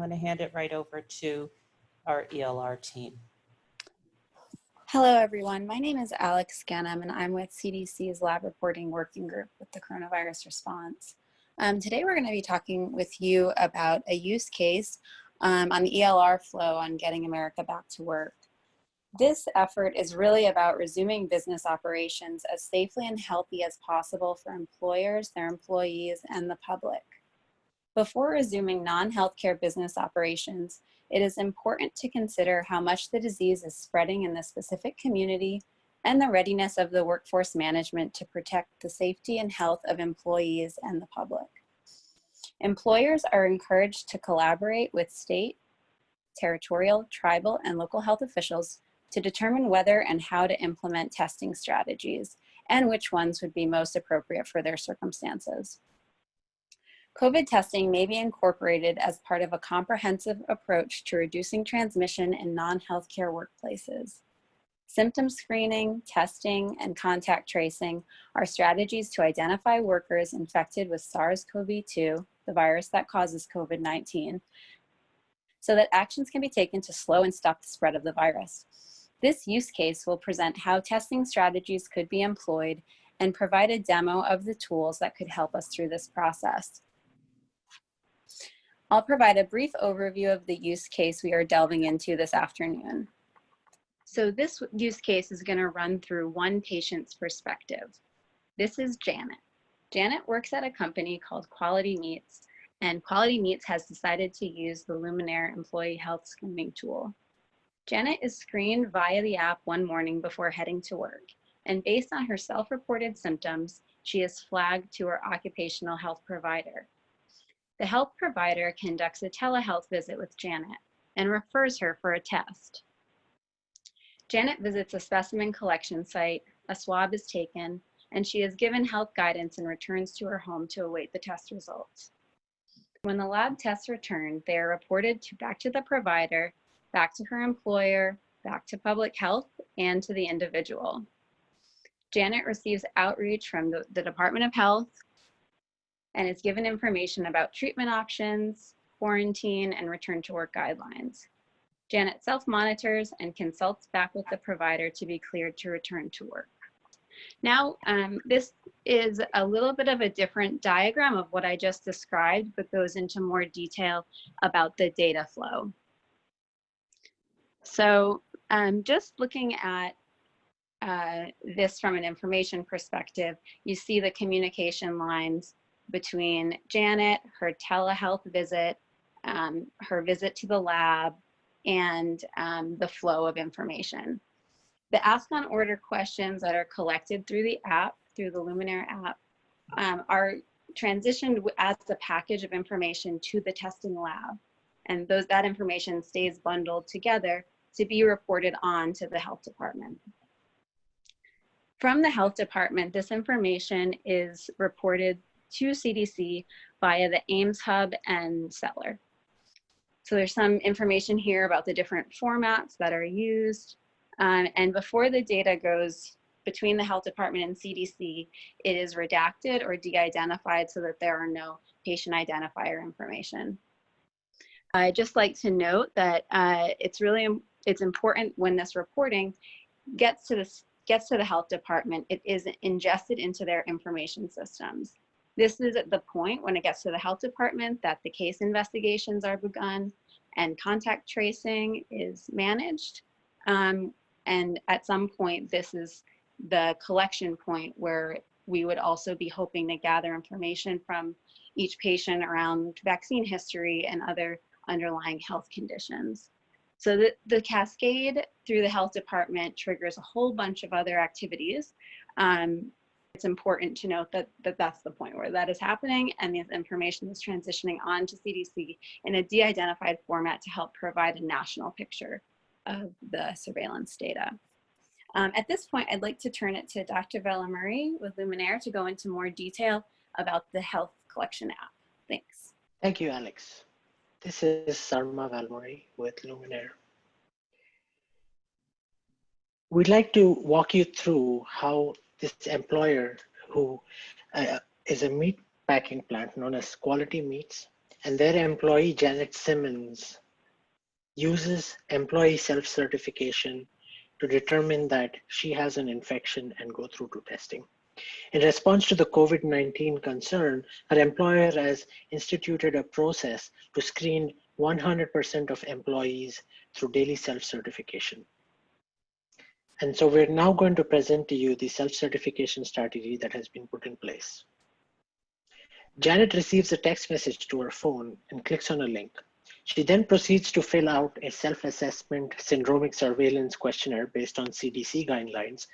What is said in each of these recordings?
going to hand it right over to our ELR team. Hello, everyone. My name is Alex Ganem, and I'm with CDC's Lab Reporting Working Group with the Coronavirus Response. Today, we're going to be talking with you about a use case on the ELR flow on getting America back to work. This effort is really about resuming business operations as safely and healthy as possible for employers, their employees, and the public. Before resuming non-healthcare business operations, it is important to consider how much the disease is spreading in the specific community and the readiness of the workforce management to protect the safety and health of employees and the public. Employers are encouraged to collaborate with state, territorial, tribal, and local health officials to determine whether and how to implement testing strategies and which ones would be most appropriate for their circumstances. COVID testing may be incorporated as part of a comprehensive approach to reducing transmission in non-healthcare workplaces. Symptom screening, testing, and contact tracing are strategies to identify workers infected with SARS-CoV-2, the virus that causes COVID-19, so that actions can be taken to slow and stop the spread of the virus. This use case will present how testing strategies could be employed and provide a demo of the tools that could help us through this process. I'll provide a brief overview of the use case we are delving into this afternoon. So this use case is going to run through one patient's perspective. This is Janet. Janet works at a company called Quality Meats, and Quality Meats has decided to use the Luminaire employee health screening tool. Janet is screened via the app one morning before heading to work, and based on her self-reported symptoms, she is flagged to her occupational health provider. The health provider conducts a telehealth visit with Janet and refers her for a test. Janet visits a specimen collection site, a swab is taken, and she is given health guidance and returns to her home to await the test results. When the lab tests return, they are reported back to the provider, back to her employer, back to public health, and to the individual. Janet receives outreach from the Department of Health and is given information about treatment options, quarantine, and return to work guidelines. Janet self-monitors and consults back with the provider to be cleared to return to work. Now, this is a little bit of a different diagram of what I just described, but goes into more detail about the data flow. So just looking at this from an information perspective, you see the communication lines between Janet, her telehealth visit, her visit to the lab, and the flow of information. The ask on order questions that are collected through the app, through the Luminaire app, are transitioned as a package of information to the testing lab. And that information stays bundled together to be reported on to the health department. From the health department, this information is reported to CDC via the Ames Hub and Seller. So there's some information here about the different formats that are used. And before the data goes between the health department and CDC, it is redacted or de-identified so that there are no patient identifier information. I'd just like to note that it's important when this reporting gets to the health department, it is ingested into their information systems. This is at the point when it gets to the health department that the case investigations are begun and contact tracing is managed. And at some point, this is the collection point where we would also be hoping to gather information from each patient around vaccine history and other underlying health conditions. So the cascade through the health department triggers a whole bunch of other activities. It's important to note that that's the point where that is happening, and this information is transitioning on to CDC in a de-identified format to help provide a national picture of the surveillance data. At this point, I'd like to turn it to Dr. Velamuri with Luminaire to go into more detail about the health collection app. Thanks. Thank you, Alex. This is Sarma Velamuri with Luminaire. We'd like to walk you through how this employer, who is a meat packing plant known as Quality Meats, and their employee, Janet Simmons, uses employee self-certification to determine that she has an infection and go through to testing. In response to the COVID-19 concern, her employer has instituted a process to screen 100% of employees through daily self-certification. And so we're now going to present to you the self-certification strategy that has been put in place. Janet receives a text message to her phone and clicks on a link. She then proceeds to fill out a self-assessment syndromic surveillance questionnaire based on CDC guidelines,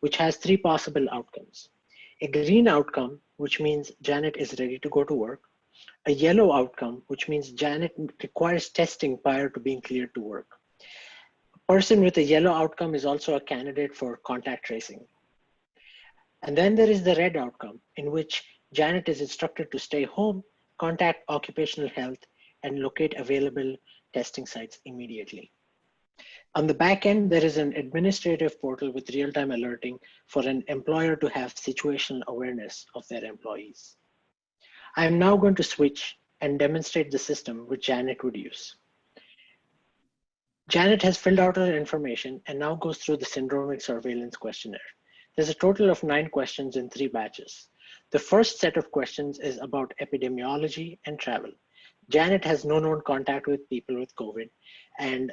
which has 3 possible outcomes. A green outcome, which means Janet is ready to go to work. A yellow outcome, which means Janet requires testing prior to being cleared to work. A person with a yellow outcome is also a candidate for contact tracing. And then there is the red outcome, in which Janet is instructed to stay home, contact occupational health, and locate available testing sites immediately. On the back end, there is an administrative portal with real-time alerting for an employer to have situational awareness of their employees. I am now going to switch and demonstrate the system which Janet would use. Janet has filled out her information and now goes through the syndromic surveillance questionnaire. There's a total of 9 questions in 3 batches. The first set of questions is about epidemiology and travel. Janet has no known contact with people with COVID and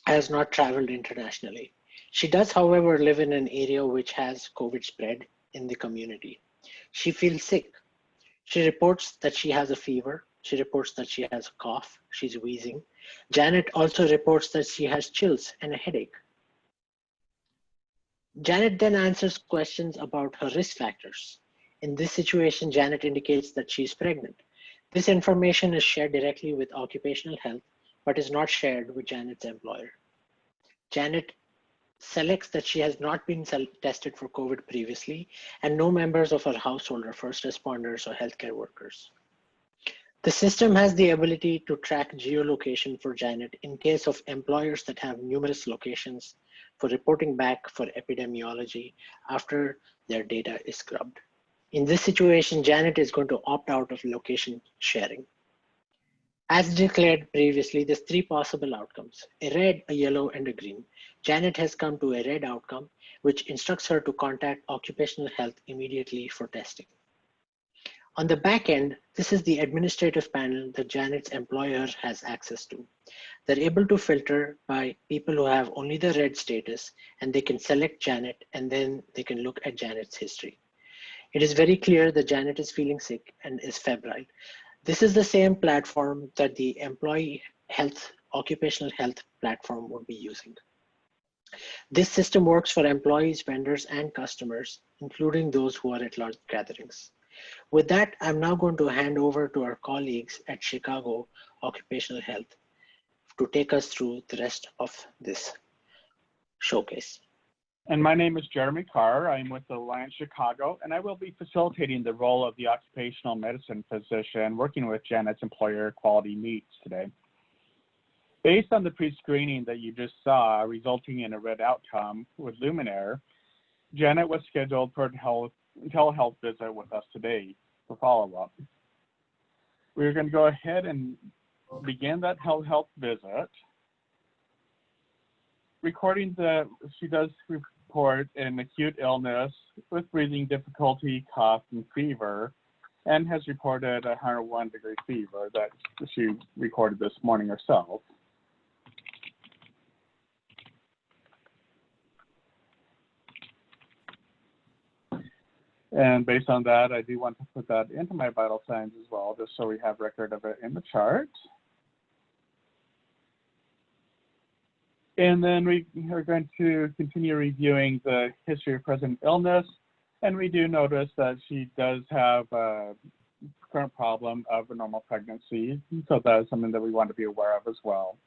has not traveled internationally. She does, however, live in an area which has COVID spread in the community. She feels sick. She reports that she has a fever. She reports that she has a cough. She's wheezing. Janet also reports that she has chills and a headache. Janet then answers questions about her risk factors. In this situation, Janet indicates that she's pregnant. This information is shared directly with occupational health, but is not shared with Janet's employer. Janet selects that she has not been tested for COVID previously, and no members of her household are first responders or healthcare workers. The system has the ability to track geolocation for Janet in case of employers that have numerous locations for reporting back for epidemiology after their data is scrubbed. In this situation, Janet is going to opt out of location sharing. As declared previously, there's 3 possible outcomes, a red, a yellow, and a green. Janet has come to a red outcome, which instructs her to contact occupational health immediately for testing. On the back end, this is the administrative panel that Janet's employer has access to. They're able to filter by people who have only the red status, and they can select Janet, and then they can look at Janet's history. It is very clear that Janet is feeling sick and is febrile. This is the same platform that the employee health, occupational health platform would be using. This system works for employees, vendors, and customers, including those who are at large gatherings. With that, I'm now going to hand over to our colleagues at Chicago Occupational Health to take us through the rest of this showcase. And my name is Jeremy Carr. I'm with the Alliance Chicago, and I will be facilitating the role of the occupational medicine physician working with Janet's employer quality meets today. Based on the pre-screening that you just saw, resulting in a red outcome with Luminaire, Janet was scheduled for a telehealth visit with us today for follow-up. We're going to go ahead and begin that telehealth visit. She does report an acute illness with breathing difficulty, cough, and fever, and has reported a 101-degree fever that she recorded this morning herself. And based on that, I do want to put that into my vital signs as well, just so we have record of it in the chart. And then we are going to continue reviewing the history of present illness. And we do notice that she does have a current problem of a normal pregnancy. So that is something that we want to be aware of as well.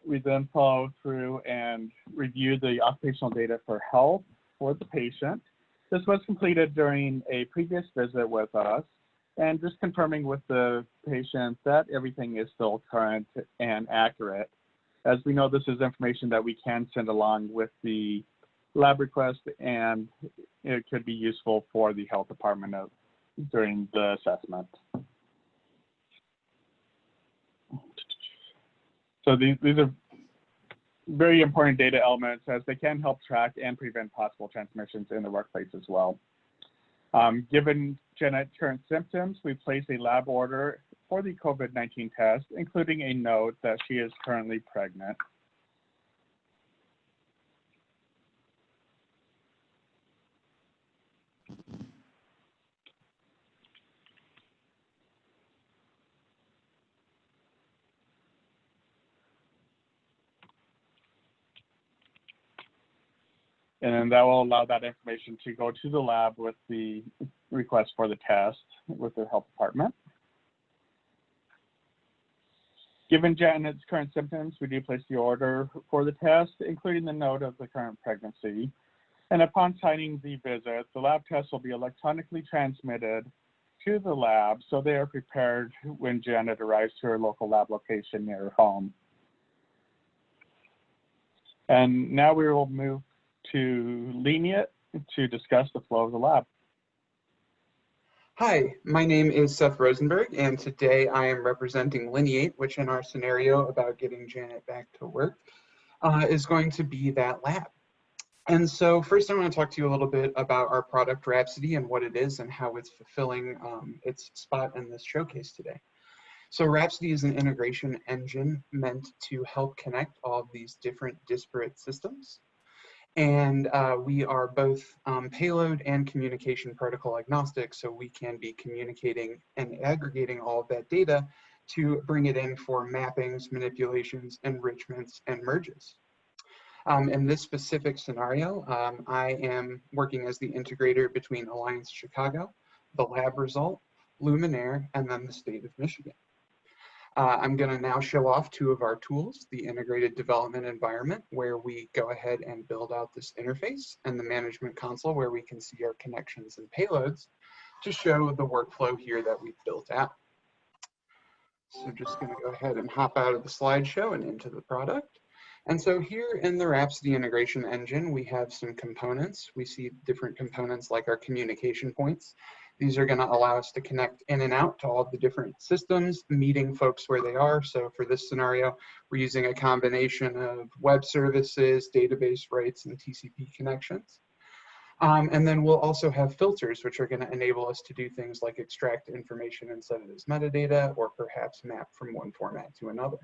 We then follow through and review the occupational data for health for the patient. This was completed during a previous visit with us, and just confirming with the patient that everything is still current and accurate. As we know, this is information that we can send along with the lab request, and it could be useful for the health department during the assessment. So these are very important data elements as they can help track and prevent possible transmissions in the workplace as well. Given Janet's current symptoms, we placed a lab order for the COVID-19 test, including a note that she is currently pregnant. And then that will allow that information to go to the lab with the request for the test with the health department. Given Janet's current symptoms, we do place the order for the test, including the note of the current pregnancy. And upon signing the visit, the lab test will be electronically transmitted to the lab so they are prepared when Janet arrives to her local lab location near her home. And now we will move to Lineate to discuss the flow of the lab. Hi, my name is Seth Rosenberg, and today I am representing Lineate, which in our scenario about getting Janet back to work is going to be that lab. And so first I want to talk to you a little bit about our product Rhapsody and what it is and how it's fulfilling its spot in this showcase today. So Rhapsody is an integration engine meant to help connect all of these different disparate systems. And we are both payload and communication protocol agnostic, so we can be communicating and aggregating all of that data to bring it in for mappings, manipulations, enrichments, and merges. In this specific scenario, I am working as the integrator between Alliance Chicago, the lab result, Luminaire, and then the state of Michigan. I'm going to now show off two of our tools, the integrated development environment, where we go ahead and build out this interface, and the management console, where we can see our connections and payloads to show the workflow here that we've built out. So just going to go ahead and hop out of the slideshow and into the product. And so here in the Rhapsody integration engine, we have some components. We see different components like our communication points. These are going to allow us to connect in and out to all of the different systems, meeting folks where they are. So for this scenario, we're using a combination of web services, database rights, and TCP connections. And then we'll also have filters, which are going to enable us to do things like extract information and set it as metadata, or perhaps map from one format to another.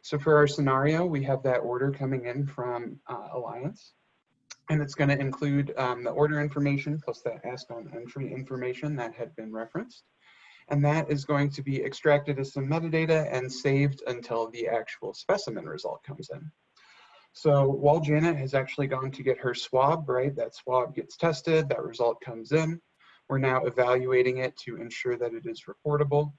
So for our scenario, we have that order coming in from Alliance. And it's going to include the order information plus that ask on entry information that had been referenced. And that is going to be extracted as some metadata and saved until the actual specimen result comes in. So while Janet has actually gone to get her swab, right, that swab gets tested, that result comes in. We're now evaluating it to ensure that it is reportable,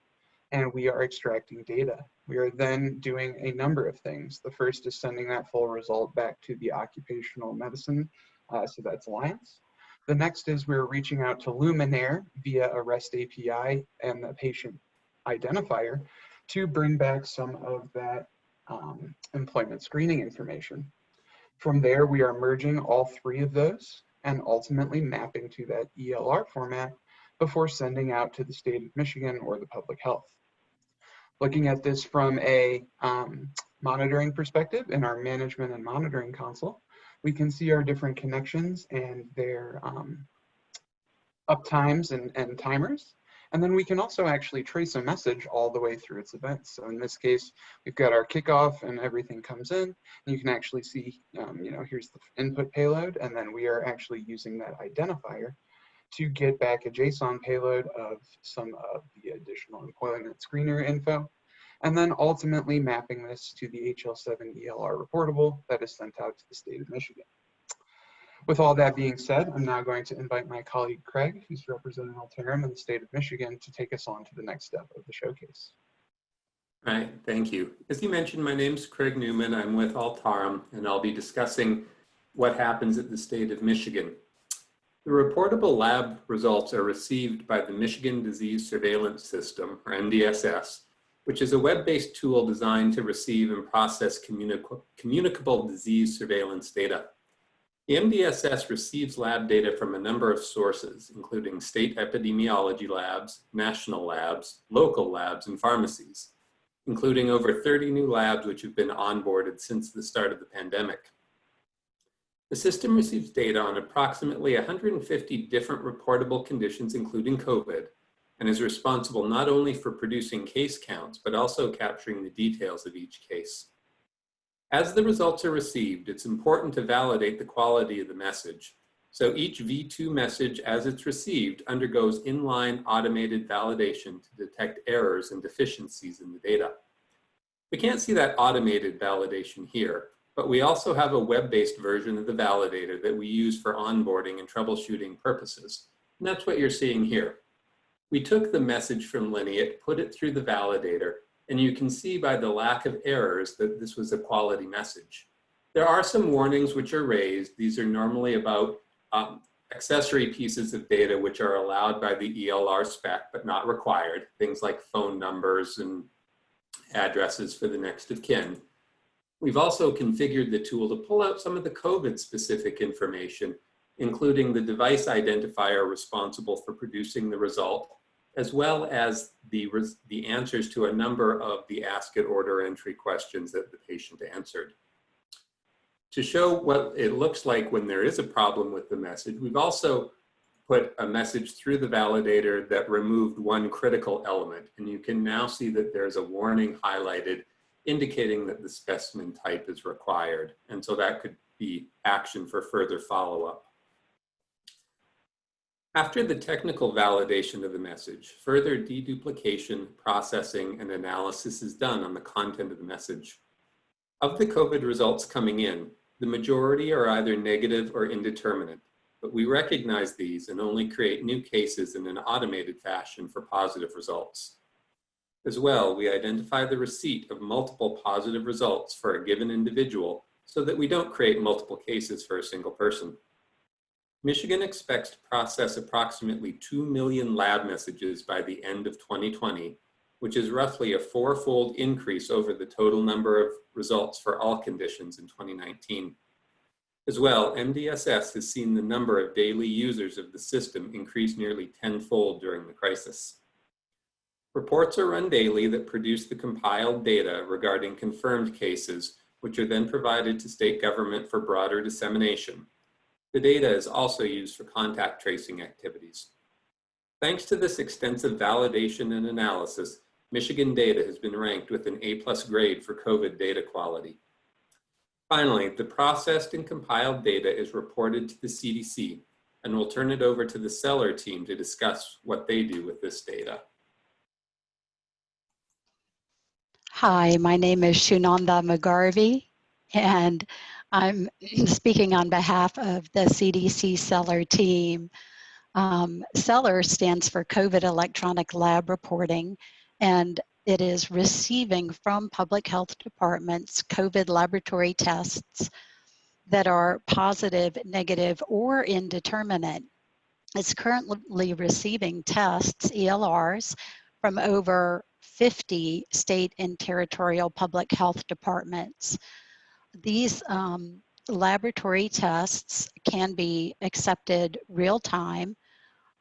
and we are extracting data. We are then doing a number of things. The first is sending that full result back to the occupational medicine, so that's Alliance. The next is we're reaching out to Luminaire via a REST API and the patient identifier to bring back some of that employment screening information. From there, we are merging all three of those and ultimately mapping to that ELR format before sending out to the state of Michigan or the public health. Looking at this from a monitoring perspective in our management and monitoring console, we can see our different connections and their uptimes and timers. And then we can also actually trace a message all the way through its events. So in this case, we've got our kickoff and everything comes in. And you can actually see, here's the input payload, and then we are actually using that identifier to get back a JSON payload of some of the additional employment screener info, and then ultimately mapping this to the HL7 ELR reportable that is sent out to the state of Michigan. With all that being said, I'm now going to invite my colleague Craig, who's representing Alterum in the state of Michigan, to take us on to the next step of the showcase. All right, thank you. As you mentioned, my name's Craig Newman. I'm with Alterum, and I'll be discussing what happens at the state of Michigan. The reportable lab results are received by the Michigan Disease Surveillance System, or MDSS, which is a web-based tool designed to receive and process communicable disease surveillance data. The MDSS receives lab data from a number of sources, including state epidemiology labs, national labs, local labs, and pharmacies, including over 30 new labs which have been onboarded since the start of the pandemic. The system receives data on approximately 150 different reportable conditions, including COVID, and is responsible not only for producing case counts, but also capturing the details of each case. As the results are received, it's important to validate the quality of the message. So each V2 message as it's received undergoes inline automated validation to detect errors and deficiencies in the data. We can't see that automated validation here, but we also have a web-based version of the validator that we use for onboarding and troubleshooting purposes. And that's what you're seeing here. We took the message from Lineate, put it through the validator, and you can see by the lack of errors that this was a quality message. There are some warnings which are raised. These are normally about accessory pieces of data which are allowed by the ELR spec, but not required. Things like phone numbers and addresses for the next of kin. We've also configured the tool to pull out some of the COVID-specific information, including the device identifier responsible for producing the result, as well as the answers to a number of the ask it order entry questions that the patient answered. To show what it looks like when there is a problem with the message, we've also put a message through the validator that removed one critical element. And you can now see that there's a warning highlighted indicating that the specimen type is required. And so that could be action for further follow-up. After the technical validation of the message, further deduplication, processing, and analysis is done on the content of the message. Of the COVID results coming in, the majority are either negative or indeterminate, but we recognize these and only create new cases in an automated fashion for positive results. As well, we identify the receipt of multiple positive results for a given individual so that we don't create multiple cases for a single person. Michigan expects to process approximately 2 million lab messages by the end of 2020, which is roughly a 4-fold increase over the total number of results for all conditions in 2019. As well, MDSS has seen the number of daily users of the system increase nearly 10-fold during the crisis. Reports are run daily that produce the compiled data regarding confirmed cases, which are then provided to state government for broader dissemination. The data is also used for contact tracing activities. Thanks to this extensive validation and analysis, Michigan data has been ranked with an A+ grade for COVID data quality. Finally, the processed and compiled data is reported to the CDC, and we'll turn it over to the Seller team to discuss what they do with this data. Hi, my name is Shunanda McGarvey, and I'm speaking on behalf of the CDC Seller team. Seller stands for COVID Electronic Lab Reporting, and it is receiving from public health departments COVID laboratory tests that are positive, negative, or indeterminate. It's currently receiving tests, ELRs, from over 50 state and territorial public health departments. These laboratory tests can be accepted real time,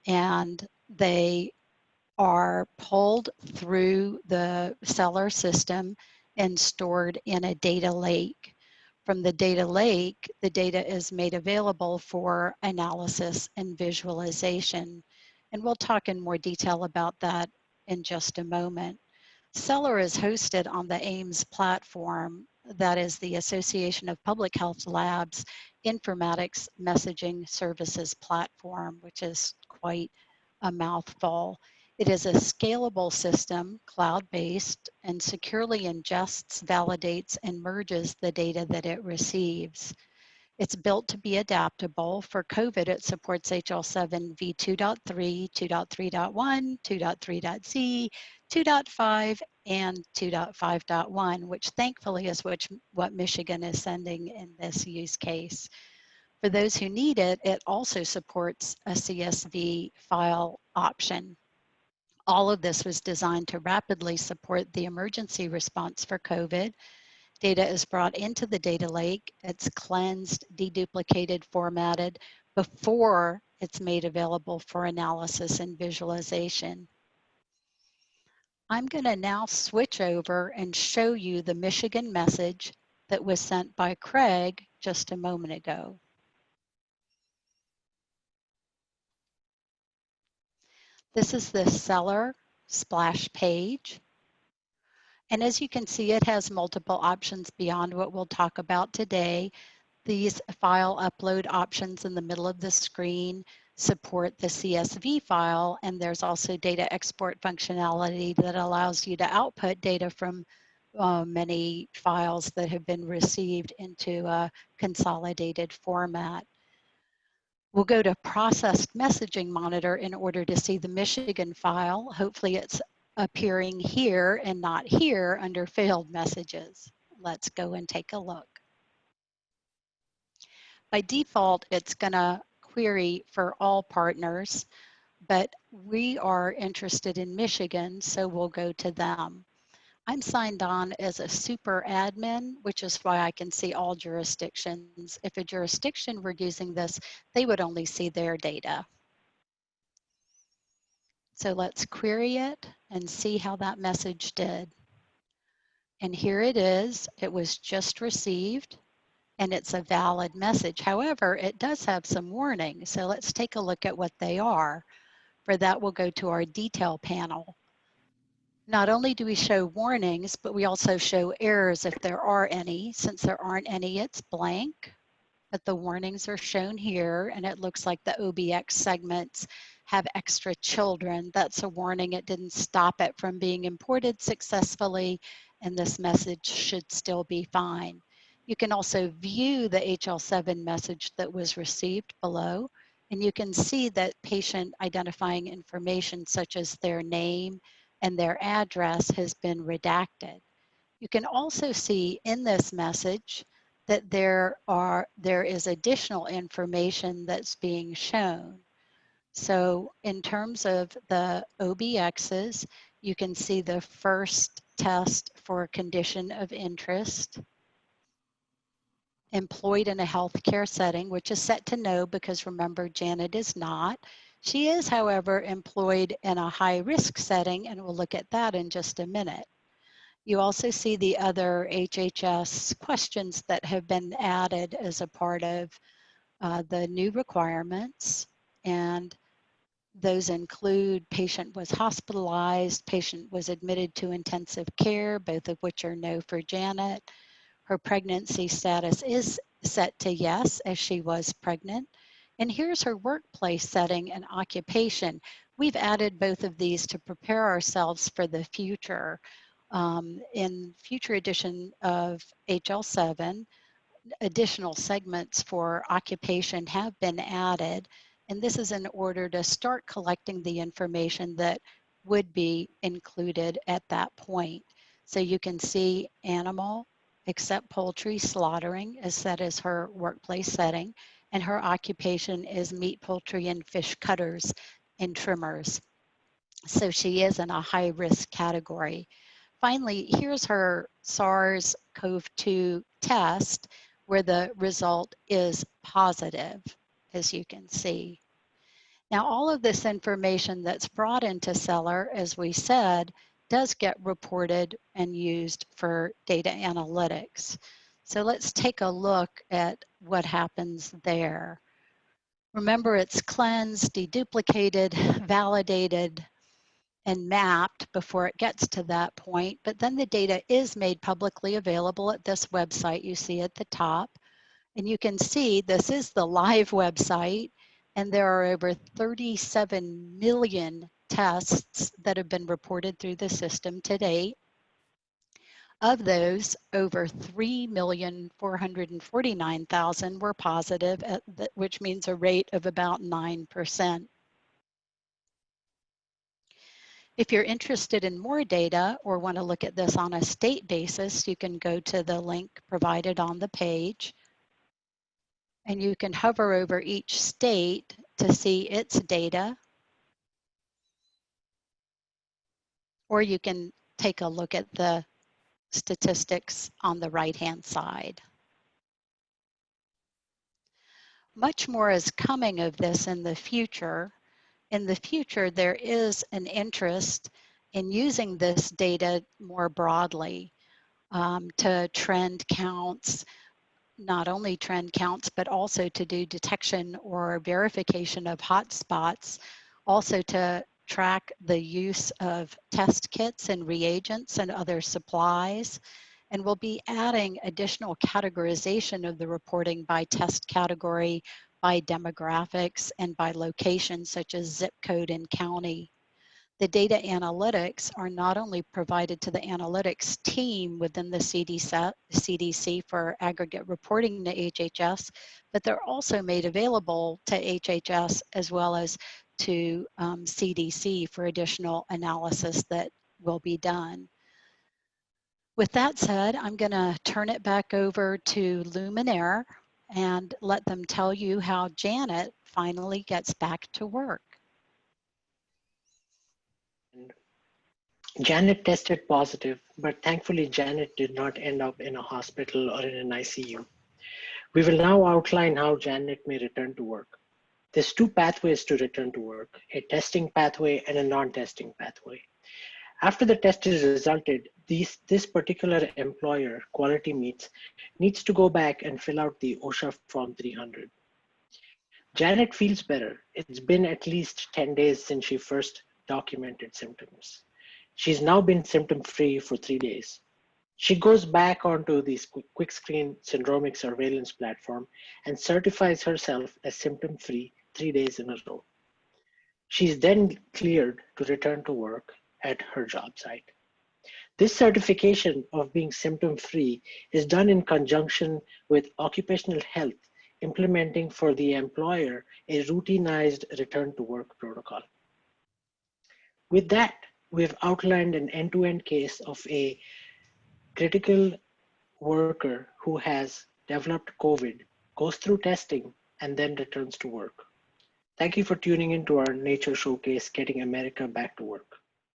and they are pulled through the Seller system and stored in a data lake. From the data lake, the data is made available for analysis and visualization. And we'll talk in more detail about that in just a moment. Seller is hosted on the AIMS platform, that is the Association of Public Health Labs Informatics Messaging Services platform, which is quite a mouthful. It is a scalable system, cloud-based, and securely ingests, validates, and merges the data that it receives. It's built to be adaptable. For COVID, it supports HL7 v2.3, 2.3.1, 2.3.z, 2.5, and 2.5.1, which thankfully is what Michigan is sending in this use case. For those who need it, it also supports a CSV file option. All of this was designed to rapidly support the emergency response for COVID, Data is brought into the data lake. It's cleansed, deduplicated, formatted before it's made available for analysis and visualization. I'm going to now switch over and show you the Michigan message that was sent by Craig just a moment ago. This is the seller splash page. And as you can see, it has multiple options beyond what we'll talk about today. These file upload options in the middle of the screen support the CSV file, and there's also data export functionality that allows you to output data from many files that have been received into a consolidated format. We'll go to Processed Messaging Monitor in order to see the Michigan file. Hopefully it's appearing here and not here under Failed Messages. Let's go and take a look. By default, it's going to query for all partners, but we are interested in Michigan, so we'll go to them. I'm signed on as a super admin, which is why I can see all jurisdictions. If a jurisdiction were using this, they would only see their data. So let's query it and see how that message did. And here it is. It was just received, and it's a valid message. However, it does have some warnings. So let's take a look at what they are. For that, we'll go to our detail panel. Not only do we show warnings, but we also show errors if there are any. Since there aren't any, it's blank, but the warnings are shown here, and it looks like the OBX segments have extra children. That's a warning. It didn't stop it from being imported successfully, and this message should still be fine. You can also view the HL7 message that was received below, and you can see that patient identifying information such as their name and their address has been redacted. You can also see in this message that there is additional information that's being shown. So in terms of the OBXs, you can see the first test for condition of interest, employed in a healthcare setting, which is set to no because remember, Janet is not. She is, however, employed in a high-risk setting, and we'll look at that in just a minute. You also see the other HHS questions that have been added as a part of the new requirements, and those include patient was hospitalized, patient was admitted to intensive care, both of which are no for Janet. Her pregnancy status is set to yes, as she was pregnant. And here's her workplace setting and occupation. We've added both of these to prepare ourselves for the future. In future edition of HL7, additional segments for occupation have been added. And this is in order to start collecting the information that would be included at that point. So you can see animal, except poultry slaughtering is set as her workplace setting, and her occupation is meat, poultry, and fish cutters and trimmers. So she is in a high risk category. Finally, here's her SARS-CoV-2 test where the result is positive, as you can see. Now, all of this information that's brought into Seller, as we said, does get reported and used for data analytics. So let's take a look at what happens there. Remember, it's cleansed, deduplicated, validated, and mapped before it gets to that point, but then the data is made publicly available at this website you see at the top. And you can see this is the live website, and there are over 37 million tests that have been reported through the system to date. Of those, over 3,449,000 were positive, which means a rate of about 9%. If you're interested in more data or want to look at this on a state basis, you can go to the link provided on the page. And you can hover over each state to see its data. Or you can take a look at the statistics on the right-hand side. Much more is coming of this in the future. In the future, there is an interest in using this data more broadly to trend counts, not only trend counts, but also to do detection or verification of hotspots, also to track the use of test kits and reagents and other supplies. And we'll be adding additional categorization of the reporting by test category, by demographics, and by location, such as zip code and county. The data analytics are not only provided to the analytics team within the CDC for aggregate reporting to HHS, but they're also made available to HHS as well as to CDC for additional analysis that will be done. With that said, I'm going to turn it back over to Luminaire and let them tell you how Janet finally gets back to work. Janet tested positive, but thankfully Janet did not end up in a hospital or in an ICU. We will now outline how Janet may return to work. There's two pathways to return to work, a testing pathway and a non-testing pathway. After the test is resulted, this particular employer, Quality Meats, needs to go back and fill out the OSHA Form 300. Janet feels better. It's been at least 10 days since she first documented symptoms. She's now been symptom-free for 3 days. She goes back onto the quick screen syndromic surveillance platform and certifies herself as symptom-free 3 days in a row. She's then cleared to return to work at her job site. This certification of being symptom-free is done in conjunction with occupational health implementing for the employer a routinized return to work protocol. With that, we've outlined an end-to-end case of a critical worker who has developed COVID, goes through testing, and then returns to work. Thank you for tuning in to our Nature Showcase, Getting America Back to Work.